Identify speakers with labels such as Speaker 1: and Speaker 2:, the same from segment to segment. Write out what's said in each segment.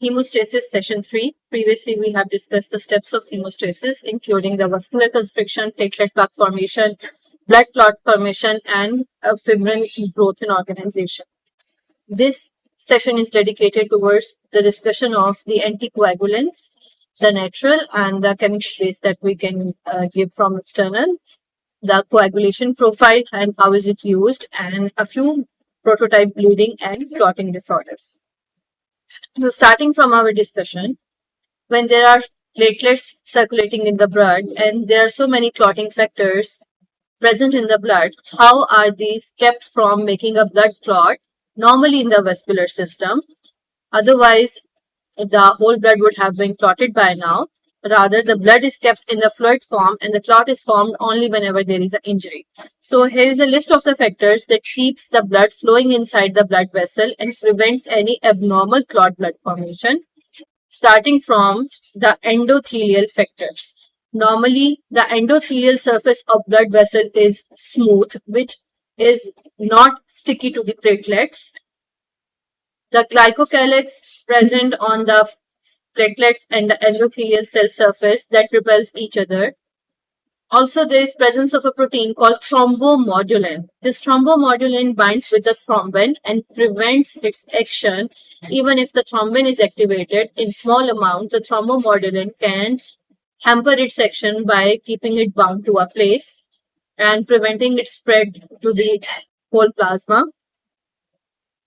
Speaker 1: Hemostasis session 3. Previously, we have discussed the steps of hemostasis, including the vascular constriction, platelet plaque formation, blood clot formation, and fibrin growth and organization. This session is dedicated towards the discussion of the anticoagulants, the natural and the chemical base that we can give from external, the coagulation profile and how is it used, and a few prototype bleeding and clotting disorders. So starting from our discussion, when there are platelets circulating in the blood and there are so many clotting factors present in the blood, how are these kept from making a blood clot normally in the vascular system? Otherwise, the whole blood would have been clotted by now. Rather, the blood is kept in the fluid form and the clot is formed only whenever there is an injury. So here is a list of the factors that keeps the blood flowing inside the blood vessel and prevents any abnormal clot blood formation, starting from the endothelial factors. Normally, the endothelial surface of blood vessel is smooth, which is not sticky to the platelets. The glycocalyx present on the platelets and the endothelial cell surface that repels each other. Also, there is presence of a protein called thrombomodulin. This thrombomodulin binds with the thrombin and prevents its action. Even if the thrombin is activated in small amount, the thrombomodulin can hamper its action by keeping it bound to a place and preventing its spread to the whole plasma.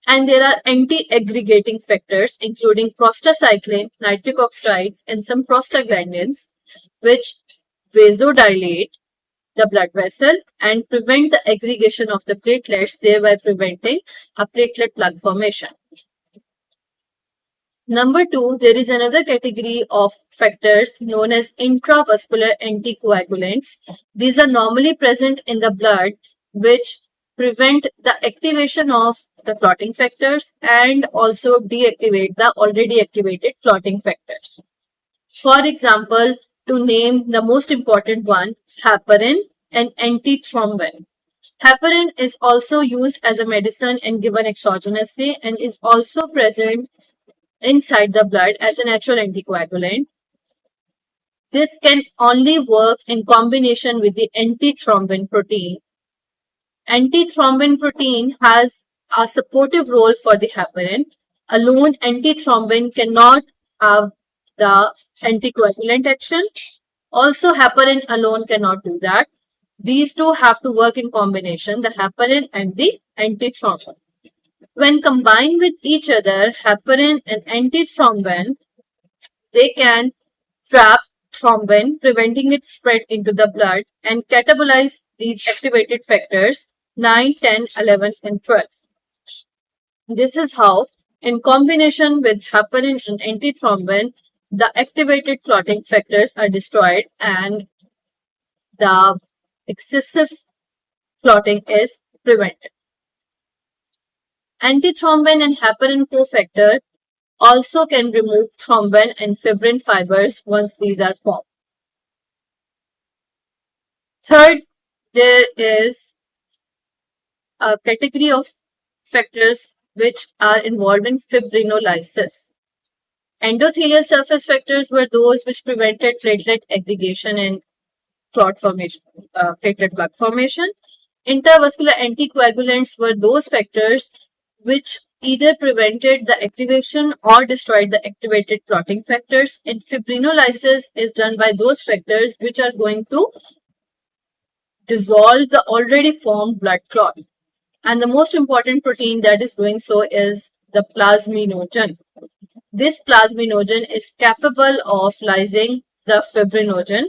Speaker 1: And there are anti-aggregating factors, including prostacyclin, nitric oxides, and some prostaglandins, which vasodilate the blood vessel and prevent the aggregation of the platelets, thereby preventing a platelet plug formation. Number 2, there is another category of factors known as intravascular anticoagulants. These are normally present in the blood, which prevent the activation of the clotting factors and also deactivate the already activated clotting factors. For example, to name the most important one, heparin and antithrombin. Heparin is also used as a medicine and given exogenously and is also present inside the blood as a natural anticoagulant. This can only work in combination with the antithrombin protein. Antithrombin protein has a supportive role for the heparin. Alone, antithrombin cannot have the anticoagulant action. Also, heparin alone cannot do that. These two have to work in combination, the heparin and the antithrombin. When combined with each other, heparin and antithrombin, they can trap thrombin, preventing its spread into the blood and catabolize these activated factors 9, 10, 11, and 12. This is how, in combination with heparin and antithrombin, the activated clotting factors are destroyed and the excessive clotting is prevented. Antithrombin and heparin cofactor also can remove thrombin and fibrin fibers once these are formed. Third, there is a category of factors which are involved in fibrinolysis. Endothelial surface factors were those which prevented platelet aggregation and clot formation, platelet plug formation. Intravascular anticoagulants were those factors which either prevented the activation or destroyed the activated clotting factors. And fibrinolysis is done by those factors which are going to dissolve the already formed blood clot. And the most important protein that is doing so is the plasminogen. This plasminogen is capable of lysing the fibrinogen,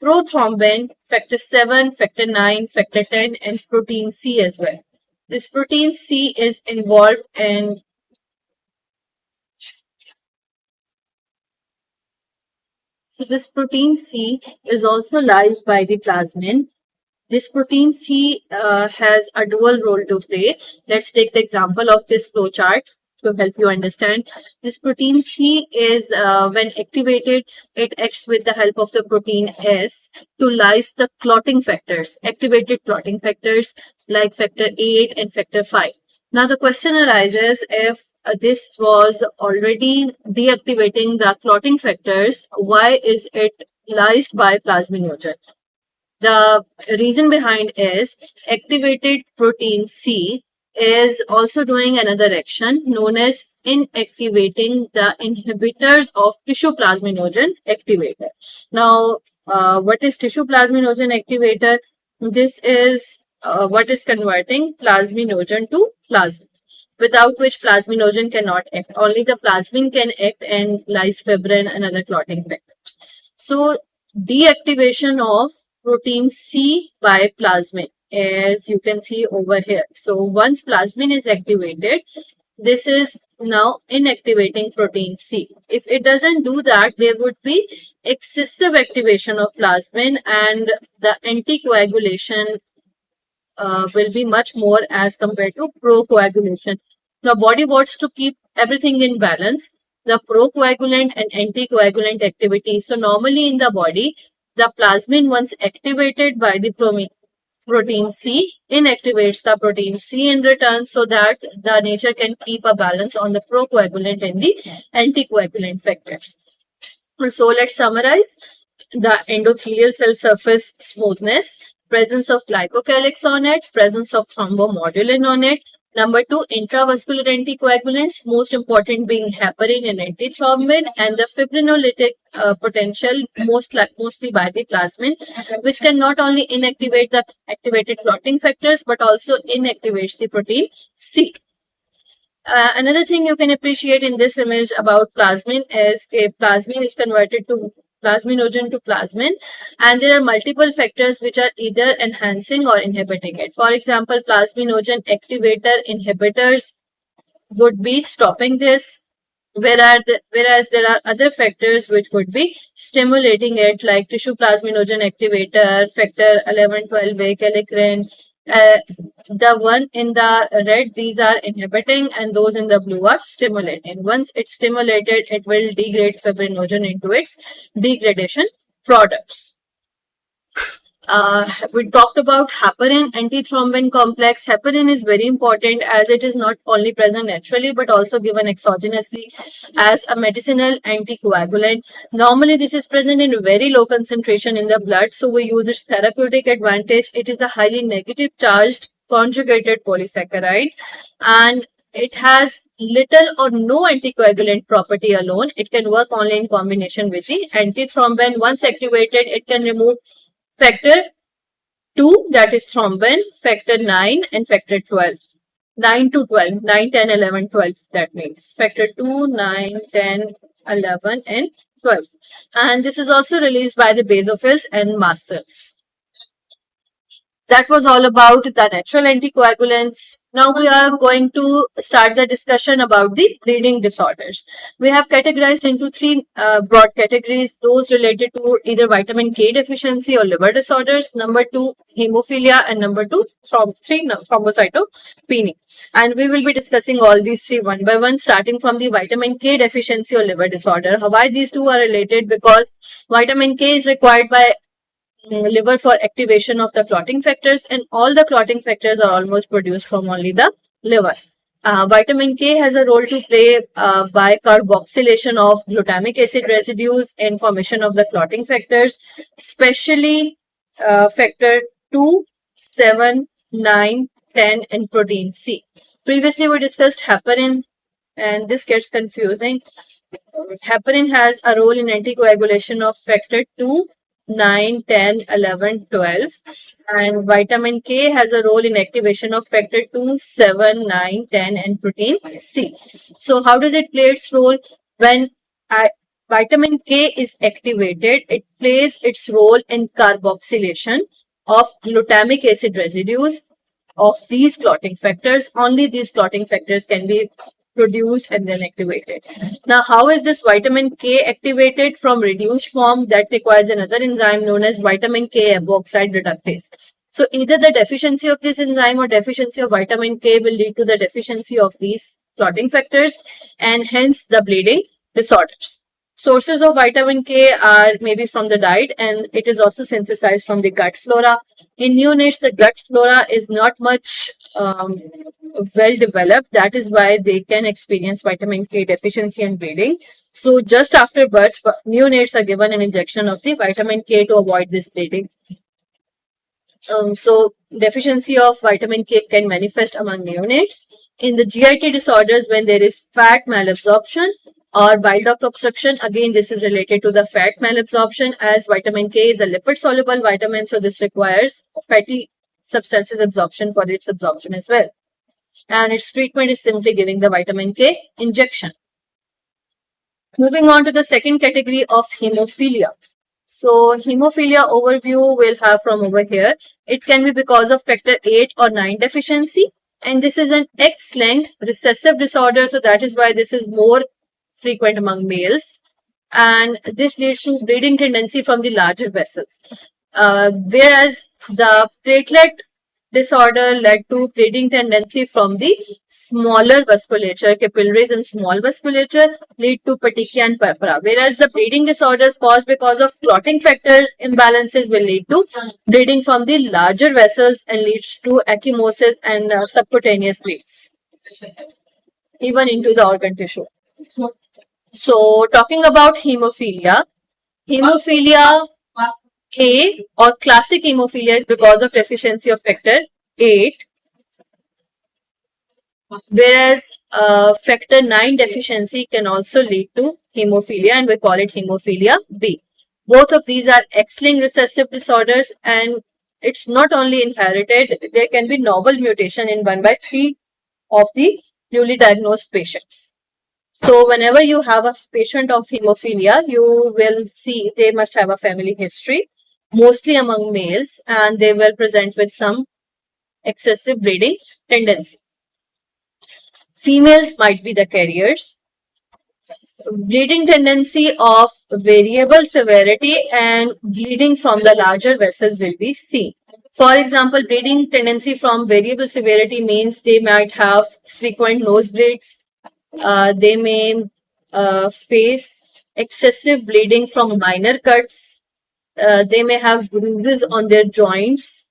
Speaker 1: prothrombin, factor 7, factor 9, factor 10, and protein C as well. This protein C is involved in this protein C is also lysed by the plasmin. This protein C has a dual role to play. Let's take the example of this flowchart to help you understand. This protein C is, when activated, it acts with the help of the protein S to lyse the clotting factors, activated clotting factors like factor 8 and factor 5. Now the question arises, if this was already deactivating the clotting factors, why is it lysed by plasminogen? The reason behind is activated protein C is also doing another action known as inactivating the inhibitors of tissue plasminogen activator. Now, what is tissue plasminogen activator? This is what is converting plasminogen to plasmin, without which plasminogen cannot act. Only the plasmin can act and lyse fibrin and other clotting factors. So, deactivation of protein C by plasmin, as you can see over here. So once plasmin is activated, this is now inactivating protein C. If it doesn't do that, there would be excessive activation of plasmin and the anticoagulation will be much more as compared to procoagulation. Now, body wants to keep everything in balance, the procoagulant and anticoagulant activity. So normally in the body, the plasmin, once activated by the protein C, inactivates the protein C in return, so that the nature can keep a balance on the procoagulant and the anticoagulant factors. So let's summarize: the endothelial cell surface smoothness, presence of glycocalyx on it, presence of thrombomodulin on it. Number 2, intravascular anticoagulants, most important being heparin and antithrombin, and the fibrinolytic potential mostly by the plasmin, which can not only inactivate the activated clotting factors but also inactivates the protein C. Another thing you can appreciate in this image about plasmin is a plasmin is converted to plasminogen to plasmin, and there are multiple factors which are either enhancing or inhibiting it. For example, plasminogen activator inhibitors would be stopping this, whereas there are other factors which would be stimulating it, like tissue plasminogen activator, factor 11, 12A, kallikrein. The one in the red, these are inhibiting, and those in the blue are stimulating. Once it's stimulated, it will degrade fibrinogen into its degradation products. We talked about heparin antithrombin complex. Heparin is very important as it is not only present naturally but also given exogenously as a medicinal anticoagulant. Normally, this is present in very low concentration in the blood, so we use its therapeutic advantage. It is a highly negative charged conjugated polysaccharide, and it has little or no anticoagulant property alone. It can work only in combination with the antithrombin. Once activated, it can remove factor 2, that is thrombin, factor 9 and factor 12. 9 to 12, 9, 10, 11, 12, that means factor 2, 9, 10, 11 and 12. And this is also released by the basophils and mast cells. That was all about the natural anticoagulants. Now we are going to start the discussion about the bleeding disorders. We have categorized into 3 broad categories, those related to either vitamin K deficiency or liver disorders, number 2, hemophilia, and number 3, thrombocytopenia. And we will be discussing all these 3 one by one, starting from the vitamin K deficiency or liver disorder. Why these 2 are related? Because vitamin K is required by liver for activation of the clotting factors, and all the clotting factors are almost produced from only the liver. Vitamin K has a role to play by carboxylation of glutamic acid residues and formation of the clotting factors, especially factor 2, 7, 9, 10 and protein C. Previously we discussed heparin, and this gets confusing. Heparin has a role in anticoagulation of factor 2, 9, 10, 11, 12, and vitamin K has a role in activation of factor 2, 7, 9, 10 and protein C. So how does it play its role? When vitamin K is activated, it plays its role in carboxylation of glutamic acid residues of these clotting factors. Only these clotting factors can be produced and then activated. Now, how is this vitamin K activated? From reduced form that requires another enzyme known as vitamin K epoxide reductase. So either the deficiency of this enzyme or deficiency of vitamin K will lead to the deficiency of these clotting factors and hence the bleeding disorders. Sources of vitamin K are maybe from the diet, and it is also synthesized from the gut flora. In neonates, the gut flora is not much well developed. That is why they can experience vitamin K deficiency and bleeding. So just after birth, neonates are given an injection of the vitamin K to avoid this bleeding. So deficiency of vitamin K can manifest among neonates. In the GIT disorders, when there is fat malabsorption or bile duct obstruction, again this is related to the fat malabsorption, as vitamin K is a lipid soluble vitamin, so this requires fatty substances absorption for its absorption as well. And its treatment is simply giving the vitamin K injection. Moving on to the second category of hemophilia. So hemophilia overview we'll have from over here. It can be because of factor 8 or 9 deficiency, and this is an X-linked recessive disorder, so that is why this is more frequent among males, and this leads to bleeding tendency from the larger vessels, whereas the platelet disorder led to bleeding tendency from the smaller vasculature. Capillaries and small vasculature lead to petechia and purpura, whereas the bleeding disorders caused because of clotting factor imbalances will lead to bleeding from the larger vessels and leads to ecchymosis and subcutaneous bleeds, even into the organ tissue. So talking about hemophilia, hemophilia A or classic hemophilia is because of deficiency of factor 8, whereas factor 9 deficiency can also lead to hemophilia, and we call it hemophilia B. Both of these are X-linked recessive disorders, and it's not only inherited, there can be novel mutation in 1 by 3 of the newly diagnosed patients. So whenever you have a patient of hemophilia, you will see they must have a family history, mostly among males, and they will present with some excessive bleeding tendency. Females might be the carriers. Bleeding tendency of variable severity and bleeding from the larger vessels will be seen. For example, bleeding tendency from variable severity means they might have frequent nosebleeds. They may face excessive bleeding from minor cuts. They may have bruises on their joints,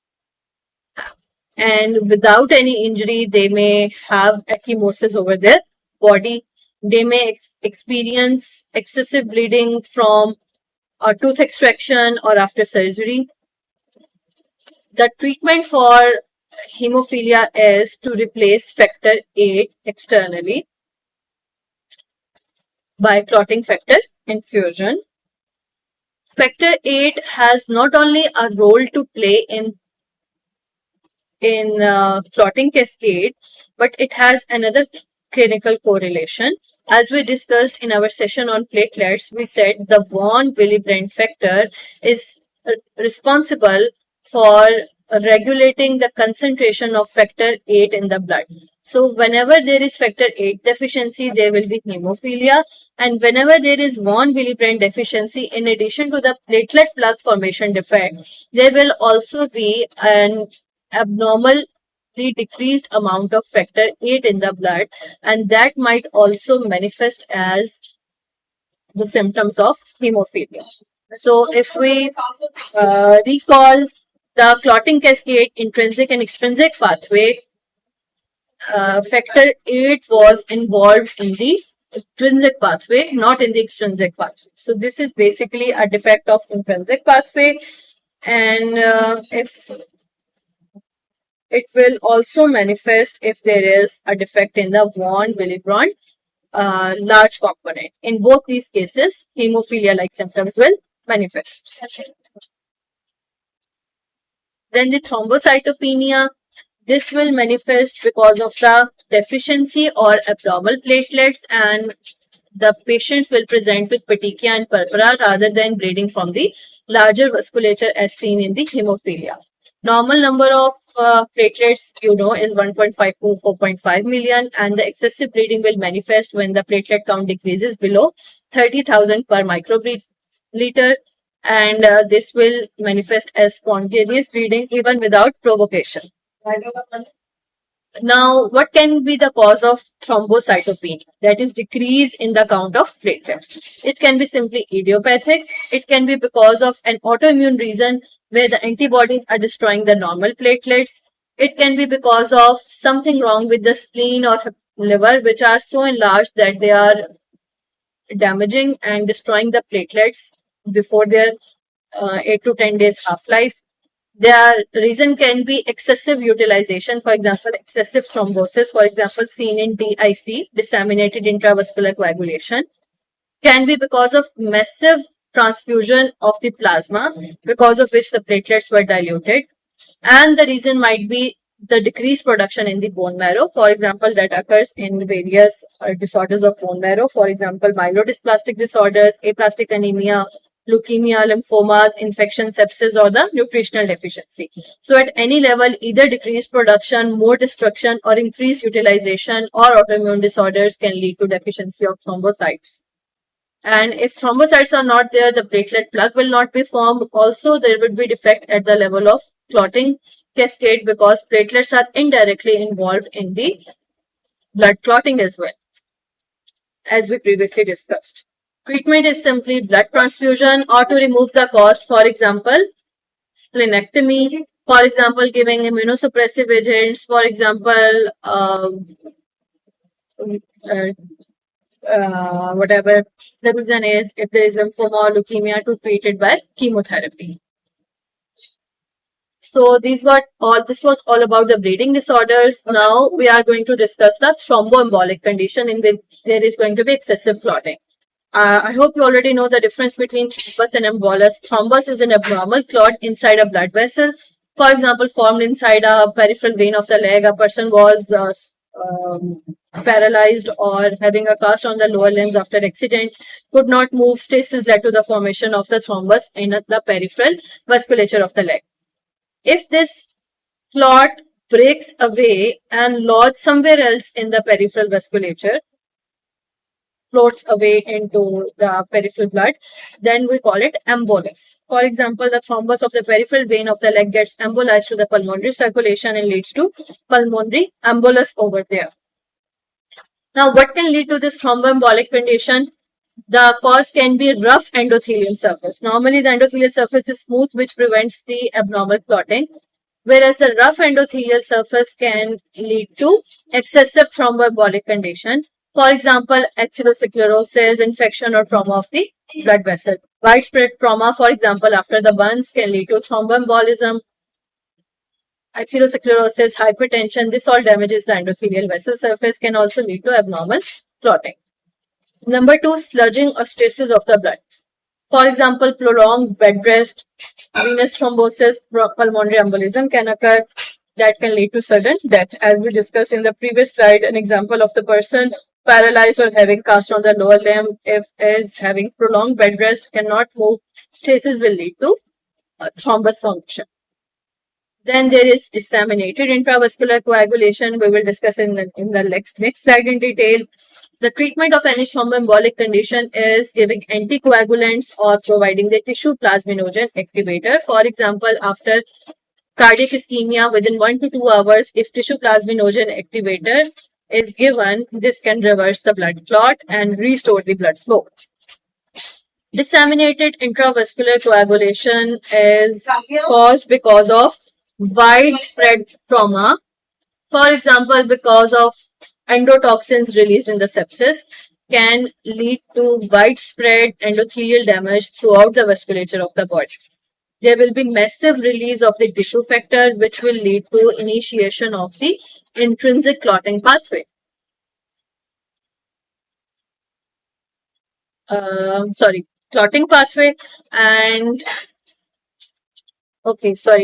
Speaker 1: and without any injury, they may have ecchymosis over their body. They may experience excessive bleeding from a tooth extraction or after surgery. The treatment for hemophilia is to replace factor 8 externally by clotting factor infusion. Factor 8 has not only a role to play in clotting cascade, but it has another clinical correlation. As we discussed in our session on platelets, we said the von Willebrand factor is responsible for regulating the concentration of factor 8 in the blood. So whenever there is factor 8 deficiency, there will be hemophilia, and whenever there is von Willebrand deficiency, in addition to the platelet plug formation defect, there will also be an abnormally decreased amount of factor 8 in the blood, and that might also manifest as the symptoms of hemophilia. So if we recall the clotting cascade, intrinsic and extrinsic pathway, factor 8 was involved in the intrinsic pathway, not in the extrinsic pathway. So this is basically a defect of intrinsic pathway, and if it will also manifest if there is a defect in the von Willebrand large component. In both these cases, hemophilia-like symptoms will manifest. Then the thrombocytopenia, this will manifest because of the deficiency or abnormal platelets, and the patients will present with petechia and purpura rather than bleeding from the larger vasculature as seen in the hemophilia. Normal number of platelets, is 1.5 to 4.5 million, and the excessive bleeding will manifest when the platelet count decreases below 30,000 per microliter, and this will manifest as spontaneous bleeding even without provocation. Now, what can be the cause of thrombocytopenia? That is decrease in the count of platelets. It can be simply idiopathic. It can be because of an autoimmune reason where the antibodies are destroying the normal platelets. It can be because of something wrong with the spleen or liver, which are so enlarged that they are damaging and destroying the platelets before their 8 to 10 days half-life. Their reason can be excessive utilization, for example, excessive thrombosis, for example, seen in DIC, disseminated intravascular coagulation. Can be because of massive transfusion of the plasma, because of which the platelets were diluted. And the reason might be the decreased production in the bone marrow, for example, that occurs in various disorders of bone marrow, for example, myelodysplastic disorders, aplastic anemia, leukemia, lymphomas, infection, sepsis, or the nutritional deficiency. So at any level, either decreased production, more destruction, or increased utilization or autoimmune disorders can lead to deficiency of thrombocytes. And if thrombocytes are not there, the platelet plug will not be formed. Also, there would be defect at the level of clotting cascade because platelets are indirectly involved in the blood clotting as well, as we previously discussed. Treatment is simply blood transfusion or to remove the cause, for example, splenectomy, for example, giving immunosuppressive agents, for example, whatever the reason is, if there is lymphoma or leukemia, to treat it by chemotherapy. So this was all about the bleeding disorders. Now we are going to discuss the thromboembolic condition in which there is going to be excessive clotting. I hope you already know the difference between thrombus and embolus. Thrombus is an abnormal clot inside a blood vessel. For example, formed inside a peripheral vein of the leg. A person was paralyzed or having a cast on the lower limbs after accident, could not move. Stasis led to the formation of the thrombus in the peripheral vasculature of the leg. If this clot breaks away and lodges somewhere else in the peripheral vasculature, floats away into the peripheral blood, then we call it embolus. For example, the thrombus of the peripheral vein of the leg gets embolized to the pulmonary circulation and leads to pulmonary embolus over there. Now, what can lead to this thromboembolic condition? The cause can be rough endothelial surface. Normally, the endothelial surface is smooth, which prevents the abnormal clotting, whereas the rough endothelial surface can lead to excessive thromboembolic condition. For example, atherosclerosis, infection or trauma of the blood vessel. Widespread trauma, for example, after the burns, can lead to thromboembolism. Atherosclerosis, hypertension, this all damages the endothelial vessel surface, can also lead to abnormal clotting. Number 2, sludging or stasis of the blood. For example, prolonged bed rest, venous thrombosis, pulmonary embolism can occur, that can lead to sudden death. As we discussed in the previous slide, an example of the person paralyzed or having cast on the lower limb, if is having prolonged bed rest, cannot move, stasis will lead to thrombus formation. Then there is disseminated intravascular coagulation. We will discuss in the next slide in detail. The treatment of any thromboembolic condition is giving anticoagulants or providing the tissue plasminogen activator. For example, after cardiac ischemia, within 1 to 2 hours, if tissue plasminogen activator is given, this can reverse the blood clot and restore the blood flow. Disseminated intravascular coagulation is caused because of widespread trauma. For example, because of endotoxins released in the sepsis, can lead to widespread endothelial damage throughout the vasculature of the body. There will be massive release of the tissue factor, which will lead to initiation of the intrinsic clotting pathway. Clotting pathway and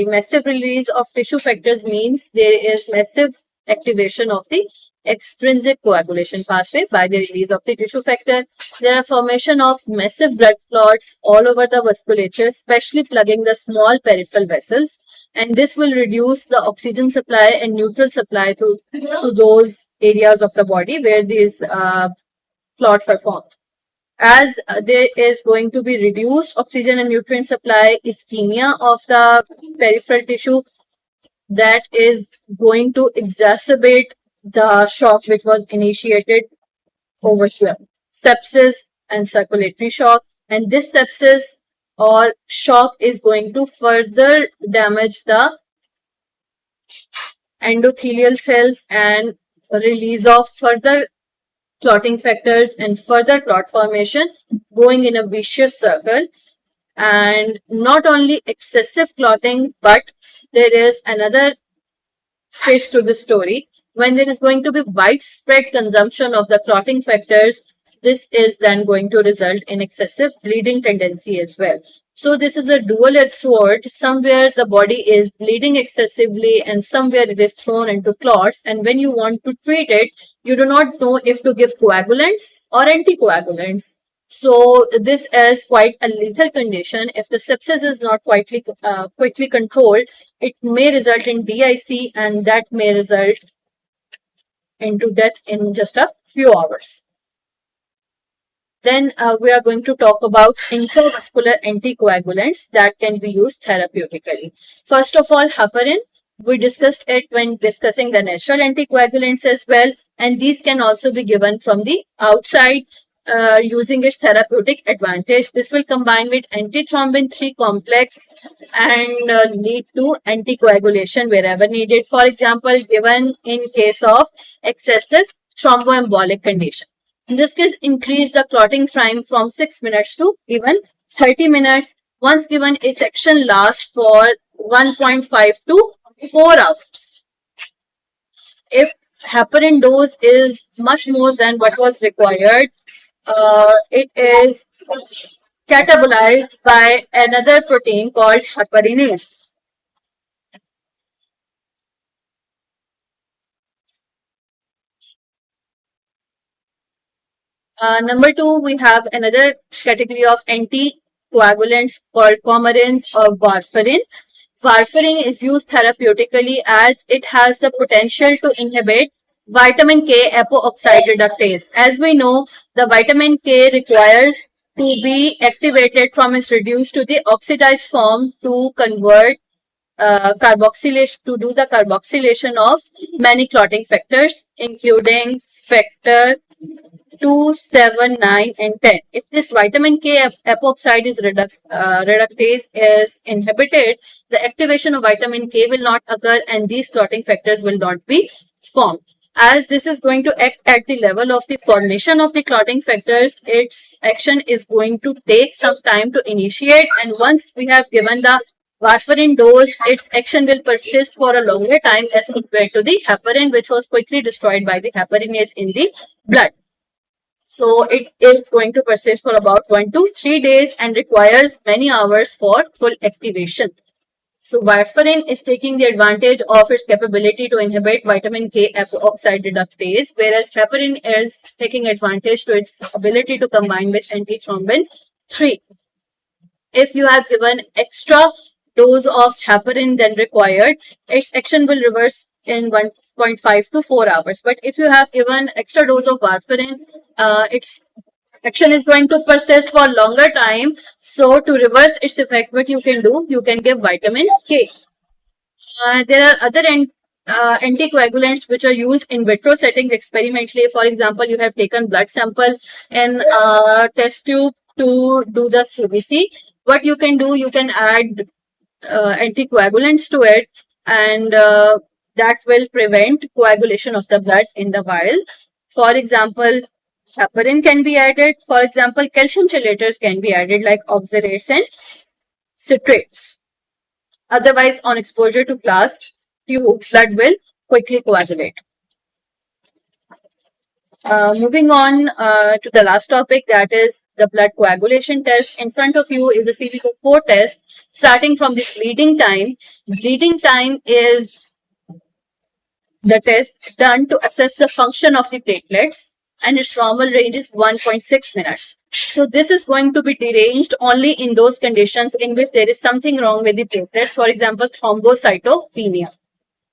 Speaker 1: massive release of tissue factors means there is massive activation of the extrinsic coagulation pathway by the release of the tissue factor. There are formation of massive blood clots all over the vasculature, especially plugging the small peripheral vessels, and this will reduce the oxygen supply and neutral supply to those areas of the body where these clots are formed. As there is going to be reduced oxygen and nutrient supply, ischemia of the peripheral tissue, that is going to exacerbate the shock which was initiated over here. Sepsis and circulatory shock, and this sepsis or shock is going to further damage the endothelial cells and release of further clotting factors and further clot formation, going in a vicious circle. And not only excessive clotting, but there is another face to the story. When there is going to be widespread consumption of the clotting factors, this is then going to result in excessive bleeding tendency as well. So this is a dual-edged sword. Somewhere the body is bleeding excessively and somewhere it is thrown into clots. And when you want to treat it, you do not know if to give coagulants or anticoagulants. So this is quite a lethal condition. If the sepsis is not quickly controlled, it may result in DIC, and that may result into death in just a few hours. Then we are going to talk about intravascular anticoagulants that can be used therapeutically. First of all, heparin. We discussed it when discussing the natural anticoagulants as well, and these can also be given from the outside using its therapeutic advantage. This will combine with antithrombin 3 complex and lead to anticoagulation wherever needed. For example, given in case of excessive thromboembolic condition. In this case, increase the clotting time from 6 minutes to even 30 minutes. Once given, a section lasts for 1.5 to 4 hours. If heparin dose is much more than what was required, it is catabolized by another protein called heparinase. Number 2, we have another category of anticoagulants called coumarins or warfarin. Warfarin is used therapeutically as it has the potential to inhibit vitamin K apo-oxide reductase. As we know, the vitamin K requires to be activated from its reduced to the oxidized form to convert carboxylation, to do the carboxylation of many clotting factors, including factor 2, 7, 9, and 10. If this vitamin K apo-oxide reductase is inhibited, the activation of vitamin K will not occur and these clotting factors will not be formed. As this is going to act at the level of the formation of the clotting factors, its action is going to take some time to initiate, and once we have given the warfarin dose, its action will persist for a longer time as compared to the heparin, which was quickly destroyed by the heparinase in the blood. So it is going to persist for about 1 to 3 days and requires many hours for full activation. So warfarin is taking the advantage of its capability to inhibit vitamin K apo-oxide reductase, whereas heparin is taking advantage to its ability to combine with antithrombin 3. If you have given extra dose of heparin than required, its action will reverse in 1.5 to 4 hours. But if you have given extra dose of warfarin, its action is going to persist for longer time. So to reverse its effect, what you can do, you can give vitamin K. There are other anticoagulants which are used in vitro settings experimentally. For example, you have taken blood sample and test tube to do the CBC. What you can do, you can add anticoagulants to it, and that will prevent coagulation of the blood in the vial. For example, heparin can be added. For example, calcium chelators can be added like oxalates and citrates. Otherwise, on exposure to glass tube, blood will quickly coagulate. Moving on to the last topic, that is the blood coagulation test. In front of you is a CBO4 test. Starting from the bleeding time. Bleeding time is the test done to assess the function of the platelets, and its normal range is 1.6 minutes. So this is going to be deranged only in those conditions in which there is something wrong with the platelets, for example, thrombocytopenia,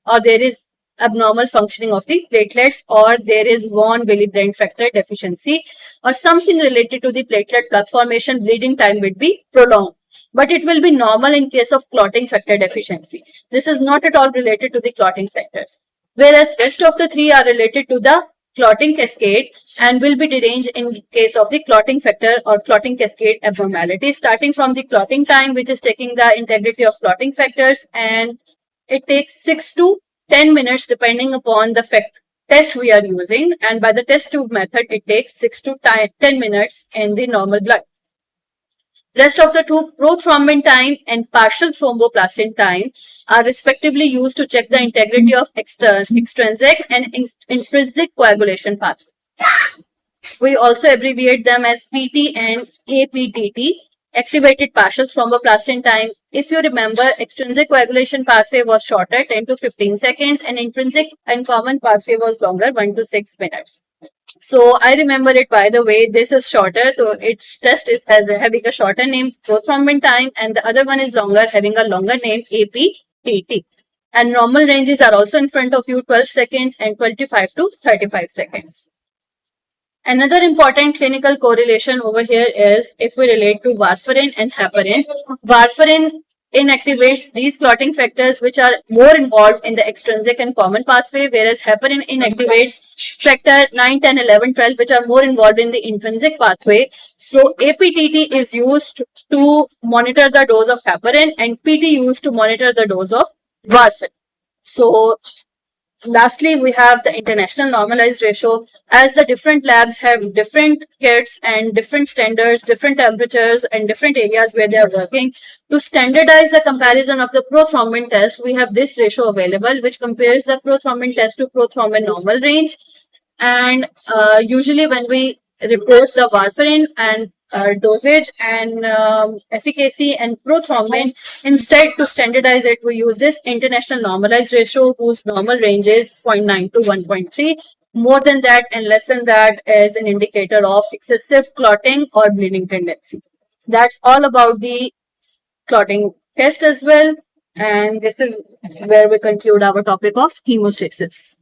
Speaker 1: or there is abnormal functioning of the platelets, or there is von Willebrand factor deficiency, or something related to the platelet plug formation. Bleeding time will be prolonged, but it will be normal in case of clotting factor deficiency. This is not at all related to the clotting factors, whereas rest of the three are related to the clotting cascade and will be deranged in case of the clotting factor or clotting cascade abnormality. Starting from the clotting time, which is taking the integrity of clotting factors, and it takes 6 to 10 minutes depending upon the test we are using, and by the test tube method it takes 6 to 10 minutes in the normal blood. Rest of the two, prothrombin time and partial thromboplastin time, are respectively used to check the integrity of extrinsic and intrinsic coagulation pathway. We also abbreviate them as PT and APTT, activated partial thromboplastin time. If you remember, extrinsic coagulation pathway was shorter, 10 to 15 seconds, and intrinsic and common pathway was longer, 1 to 6 minutes. So I remember it by the way, this is shorter, so its test is having a shorter name, prothrombin time, and the other one is longer, having a longer name, APTT. And normal ranges are also in front of you, 12 seconds and 25 to 35 seconds. Another important clinical correlation over here is if we relate to warfarin and heparin. Warfarin inactivates these clotting factors which are more involved in the extrinsic and common pathway, whereas heparin inactivates factor 9, 10, 11, 12 which are more involved in the intrinsic pathway. So APTT is used to monitor the dose of heparin and PT used to monitor the dose of warfarin. So lastly, we have the international normalized ratio. As the different labs have different kits and different standards, different temperatures and different areas where they are working, to standardize the comparison of the prothrombin test, we have this ratio available which compares the prothrombin test to prothrombin normal range. And usually when we report the warfarin and dosage and efficacy and prothrombin, instead to standardize it, we use this international normalized ratio whose normal range is 0.9 to 1.3. More than that and less than that is an indicator of excessive clotting or bleeding tendency. That's all about the clotting test as well. And this is where we conclude our topic of hemostasis.